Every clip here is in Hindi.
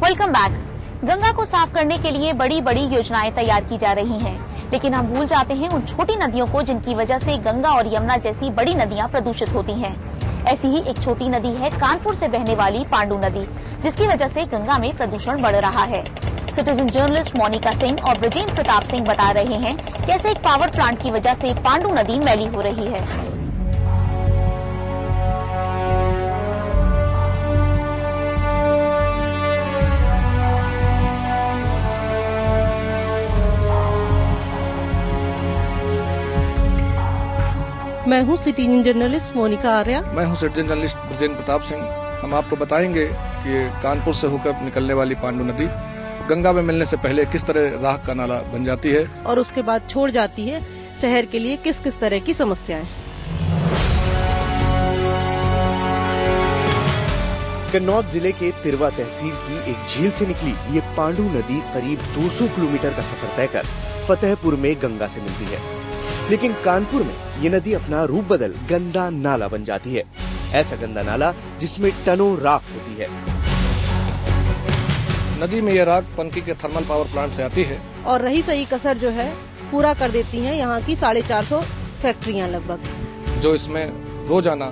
Welcome back. गंगा को साफ करने के लिए बड़ी बड़ी योजनाएं तैयार की जा रही हैं, लेकिन हम भूल जाते हैं उन छोटी नदियों को जिनकी वजह से गंगा और यमुना जैसी बड़ी नदियां प्रदूषित होती हैं। ऐसी ही एक छोटी नदी है कानपुर से बहने वाली पांडू नदी, जिसकी वजह से गंगा में प्रदूषण बढ़ रहा है। सिटीजन जर्नलिस्ट मोनिका सिंह और ब्रजेंद्र प्रताप सिंह बता रहे हैं कैसे एक पावर प्लांट की वजह से पांडू नदी मैली हो रही है। मैं हूं सिटीजन जर्नलिस्ट मोनिका आर्या। मैं हूं सिटीजन जर्नलिस्ट ब्रजेंद्र प्रताप सिंह। हम आपको बताएंगे कि कानपुर से होकर निकलने वाली पांडू नदी गंगा में मिलने से पहले किस तरह राख का नाला बन जाती है और उसके बाद छोड़ जाती है शहर के लिए किस किस तरह की समस्याएं। कन्नौज जिले के तिरवा तहसील की एक झील से निकली ये पांडू नदी करीब 200 किलोमीटर का सफर तय कर फतेहपुर में गंगा से मिलती है, लेकिन कानपुर में ये नदी अपना रूप बदल गंदा नाला बन जाती है। ऐसा गंदा नाला जिसमें टनों राख होती है। नदी में ये राख पनकी के थर्मल पावर प्लांट से आती है और रही सही कसर जो है पूरा कर देती हैं यहाँ की 450 फैक्ट्रियाँ लगभग, जो इसमें रोजाना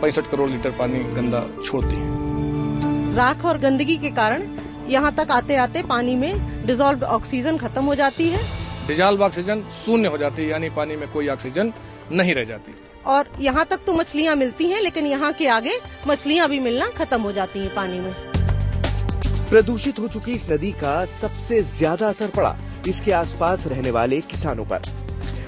65 करोड़ लीटर पानी गंदा छोड़ती है। राख और गंदगी के कारण यहाँ तक आते आते पानी में डिजॉल्व्ड ऑक्सीजन खत्म हो जाती है। डिजॉल्व ऑक्सीजन शून्य हो जाती है, यानी पानी में कोई ऑक्सीजन नहीं रह जाती। और यहाँ तक तो मछलियाँ मिलती हैं, लेकिन यहाँ के आगे मछलियाँ भी मिलना खत्म हो जाती हैं पानी में। प्रदूषित हो चुकी इस नदी का सबसे ज्यादा असर पड़ा इसके आसपास रहने वाले किसानों पर।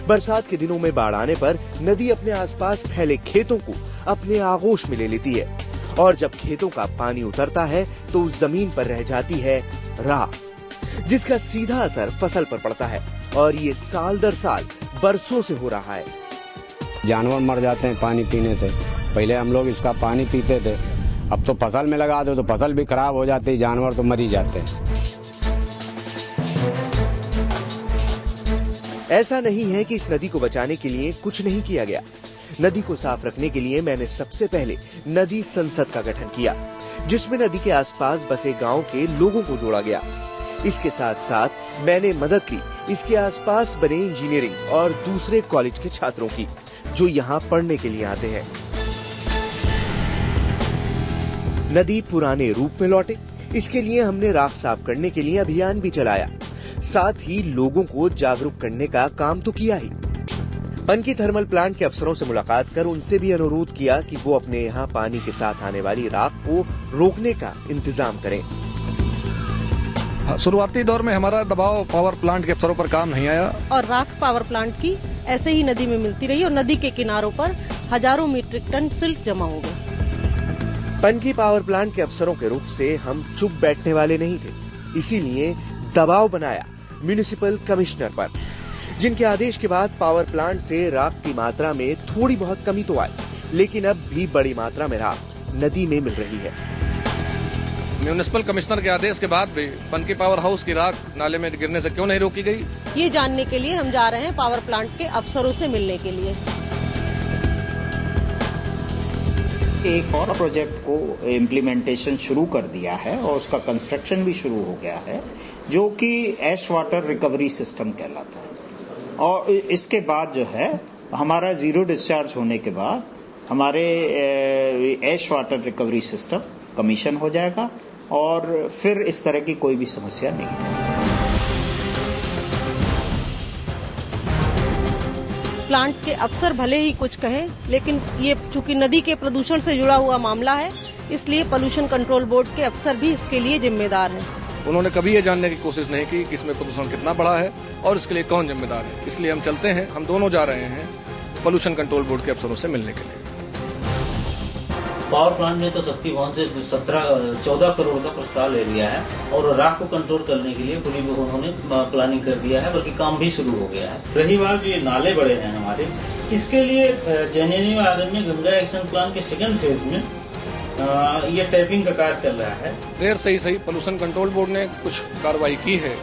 बरसात के दिनों में बाढ़ आने पर नदी अपने आसपास फैले खेतों को अपने आगोश में ले लेती है और जब खेतों का पानी उतरता है तो उस जमीन पर रह जाती है राख, जिसका सीधा असर फसल पर पड़ता है और ये साल दर साल बरसों से हो रहा है। जानवर मर जाते हैं पानी पीने से। पहले हम लोग इसका पानी पीते थे, अब तो फसल में लगा दो तो फसल भी खराब हो जाती है, जानवर तो मर ही जाते हैं। ऐसा नहीं है कि इस नदी को बचाने के लिए कुछ नहीं किया गया। नदी को साफ रखने के लिए मैंने सबसे पहले नदी संसद का गठन किया, जिसमें नदी के आसपास बसे गांव के लोगों को जोड़ा गया। इसके साथ साथ मैंने मदद ली इसके आसपास बने इंजीनियरिंग और दूसरे कॉलेज के छात्रों की, जो यहाँ पढ़ने के लिए आते हैं। नदी पुराने रूप में लौटे, इसके लिए हमने राख साफ करने के लिए अभियान भी चलाया, साथ ही लोगों को जागरूक करने का काम तो किया ही। पनकी थर्मल प्लांट के अफसरों से मुलाकात कर उनसे भी अनुरोध किया कि वो अपने यहाँ पानी के साथ आने वाली राख को रोकने का इंतजाम करें। शुरुआती दौर में हमारा दबाव पावर प्लांट के अफसरों पर काम नहीं आया और राख पावर प्लांट की ऐसे ही नदी में मिलती रही और नदी के किनारों पर हजारों मीट्रिक टन सिल्ट जमा हो गए। पनकी पावर प्लांट के अफसरों के रुख से हम चुप बैठने वाले नहीं थे, इसीलिए दबाव बनाया म्युनिसिपल कमिश्नर पर, जिनके आदेश के बाद पावर प्लांट से राख की मात्रा में थोड़ी बहुत कमी तो आई, लेकिन अब भी बड़ी मात्रा में राख नदी में मिल रही है। म्युनिसिपल कमिश्नर के आदेश के बाद भी पनकी पावर हाउस की राख नाले में गिरने से क्यों नहीं रोकी गई, ये जानने के लिए हम जा रहे हैं पावर प्लांट के अफसरों से मिलने के लिए। एक और प्रोजेक्ट को इम्प्लीमेंटेशन शुरू कर दिया है और उसका कंस्ट्रक्शन भी शुरू हो गया है, जो कि एश वाटर रिकवरी सिस्टम कहलाता है। और इसके बाद जो है हमारा जीरो डिस्चार्ज होने के बाद हमारे एश वाटर रिकवरी सिस्टम कमीशन हो जाएगा और फिर इस तरह की कोई भी समस्या नहीं है। प्लांट के अफसर भले ही कुछ कहें, लेकिन ये चूंकि नदी के प्रदूषण से जुड़ा हुआ मामला है, इसलिए पोल्यूशन कंट्रोल बोर्ड के अफसर भी इसके लिए जिम्मेदार हैं। उन्होंने कभी ये जानने की कोशिश नहीं की कि इसमें प्रदूषण कितना बढ़ा है और इसके लिए कौन जिम्मेदार है। इसलिए हम चलते हैं, हम दोनों जा रहे हैं पोल्यूशन कंट्रोल बोर्ड के अफसरों से मिलने के लिए। पावर प्लांट ने तो शक्ति भवन से 14 करोड़ का प्रस्ताव ले लिया है और राख को कंट्रोल करने के लिए पूरी उन्होंने प्लानिंग कर दिया है, बल्कि काम भी शुरू हो गया है। रही बात जो ये नाले बड़े हैं हमारे, इसके लिए जेएनयू आरण्य गंगा एक्शन प्लान के सेकंड फेज में ये टैपिंग का कार्य चल रहा है। देर से ही सही पोल्यूशन कंट्रोल बोर्ड ने कुछ कार्रवाई की है,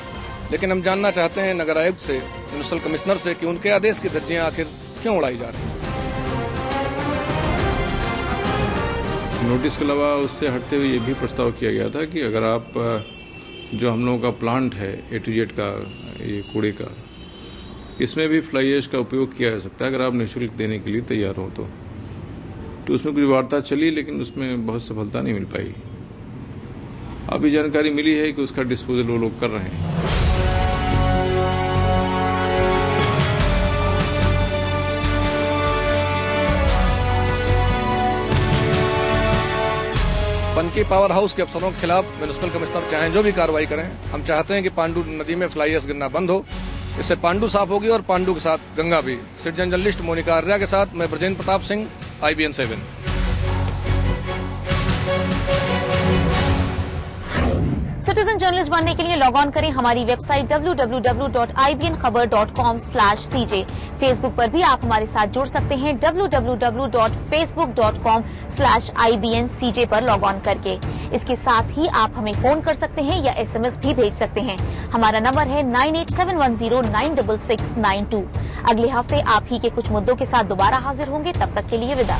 लेकिन हम जानना चाहते हैं नगर आयुक्त से, म्युनिसिपल कमिश्नर से कि उनके आदेश की धज्जियां आखिर क्यों उड़ाई जा रही हैं। नोटिस के अलावा उससे हटते हुए ये भी प्रस्ताव किया गया था कि अगर आप जो हम लोगों का प्लांट है A to Z का ये कूड़े का, इसमें भी फ्लाई ऐश का उपयोग किया जा सकता है अगर आप निःशुल्क देने के लिए तैयार हो तो उसमें कुछ वार्ता चली, लेकिन उसमें बहुत सफलता नहीं मिल पाई। अभी जानकारी मिली है कि उसका डिस्पोजल वो लोग कर रहे हैं। पनकी पावर हाउस के अफसरों के खिलाफ म्युनिसिपल कमिश्नर चाहे जो भी कार्रवाई करें, हम चाहते हैं कि पांडु नदी में फ्लाई ऐश गिरना बंद हो। इससे पांडु साफ होगी और पांडु के साथ गंगा भी। सिटीजन जर्नलिस्ट मोनिका आर्या के साथ मैं Brajendra Pratap Singh, IBN 7। Citizen journalist बनने के लिए लॉग ऑन करें हमारी वेबसाइट www.ibnkhabar.com/cj। फेसबुक पर भी आप हमारे साथ जुड़ सकते हैं www.facebook.com/IBNCJ पर लॉग ऑन करके। इसके साथ ही आप हमें फोन कर सकते हैं या SMS भी भेज सकते हैं। हमारा नंबर है 9871096692। अगले हफ्ते आप ही के कुछ मुद्दों के साथ दोबारा हाजिर होंगे। तब तक के लिए विदा।